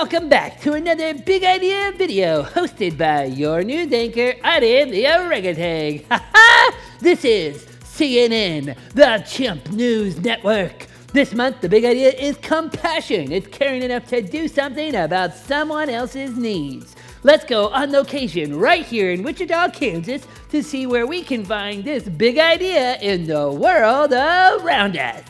welcome back to another Big Idea video hosted by your news anchor, Adi the Orangutan. This is CNN, the Chimp News Network. This month, the big idea is compassion. It's caring enough to do something about someone else's needs. Let's go on location right here in Wichita, Kansas to see where we can find this big idea in the world around us.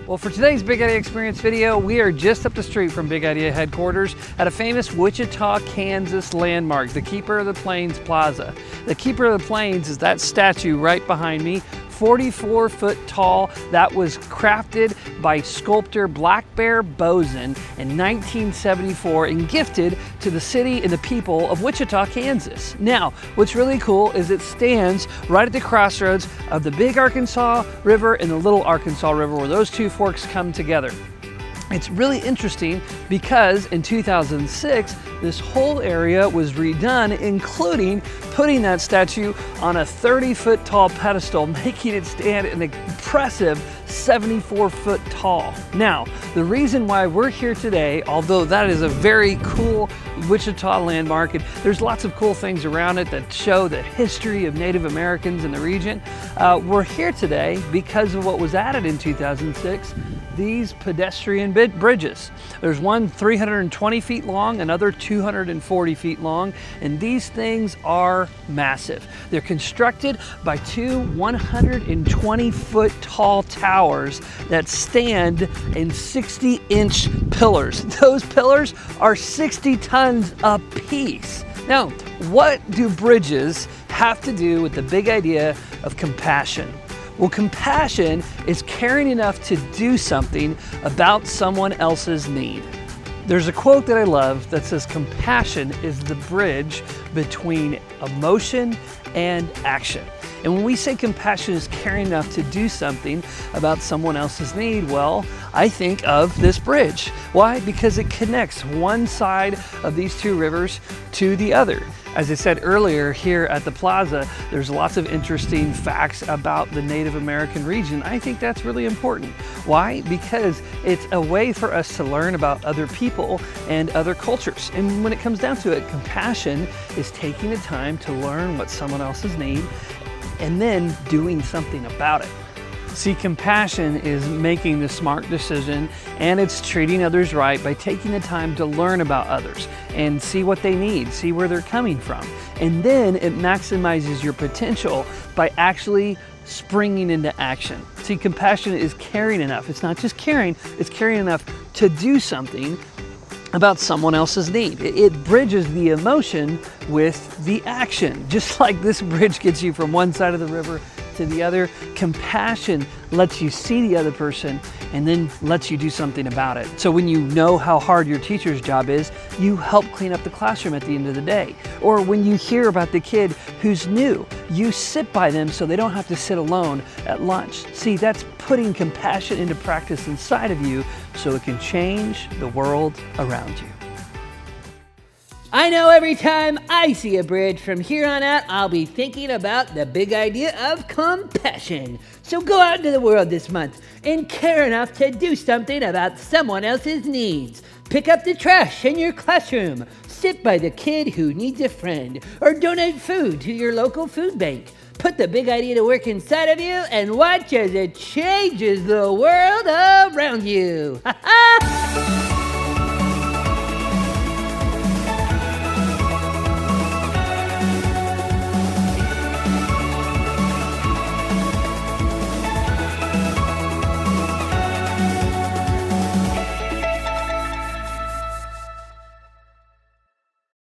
Well, for today's Big Idea Experience video, we are just up the street from Big Idea headquarters at a famous Wichita, Kansas landmark, the Keeper of the Plains Plaza. The Keeper of the Plains is that statue right behind me, 44 foot tall, that was crafted by sculptor Black Bear Boson in 1974 and gifted to the city and the people of Wichita, Kansas. Now, what's really cool is it stands right at the crossroads of the Big Arkansas River and the Little Arkansas River, where those two forks come together. It's really interesting because in 2006, this whole area was redone, including putting that statue on a 30-foot tall pedestal, making it stand an impressive 74 foot tall. Now, the reason why we're here today, although that is a very cool Wichita landmark, and there's lots of cool things around it that show the history of Native Americans in the region, we're here today because of what was added in 2006, these pedestrian bridges. There's one 320 feet long, another 240 feet long, and these things are massive. They're constructed by two 120 foot tall towers that stand in 60-inch pillars. Those pillars are 60 tons a piece. Now, what do bridges have to do with the big idea of compassion? Well, compassion is caring enough to do something about someone else's need. There's a quote that I love that says, compassion is the bridge between emotion and action. And when we say compassion is caring enough to do something about someone else's need, well, I think of this bridge. Why? Because it connects one side of these two rivers to the other. As I said earlier, here at the plaza, there's lots of interesting facts about the Native American region. I think that's really important. Why? Because it's a way for us to learn about other people and other cultures. And when it comes down to it, compassion is taking the time to learn what someone else's need and then doing something about it. See, compassion is making the smart decision, and it's treating others right by taking the time to learn about others and see what they need, see where they're coming from. And then it maximizes your potential by actually springing into action. See, compassion is caring enough. It's not just caring, it's caring enough to do something about someone else's need. It bridges the emotion with the action. Just like this bridge gets you from one side of the river to the other, compassion lets you see the other person and then lets you do something about it. So when you know how hard your teacher's job is, you help clean up the classroom at the end of the day. Or when you hear about the kid who's new, you sit by them so they don't have to sit alone at lunch. See, that's putting compassion into practice inside of you so it can change the world around you. I know every time I see a bridge from here on out, I'll be thinking about the big idea of compassion. So go out into the world this month and care enough to do something about someone else's needs. Pick up the trash in your classroom, sit by the kid who needs a friend, or donate food to your local food bank. Put the big idea to work inside of you and watch as it changes the world around you. Ha ha!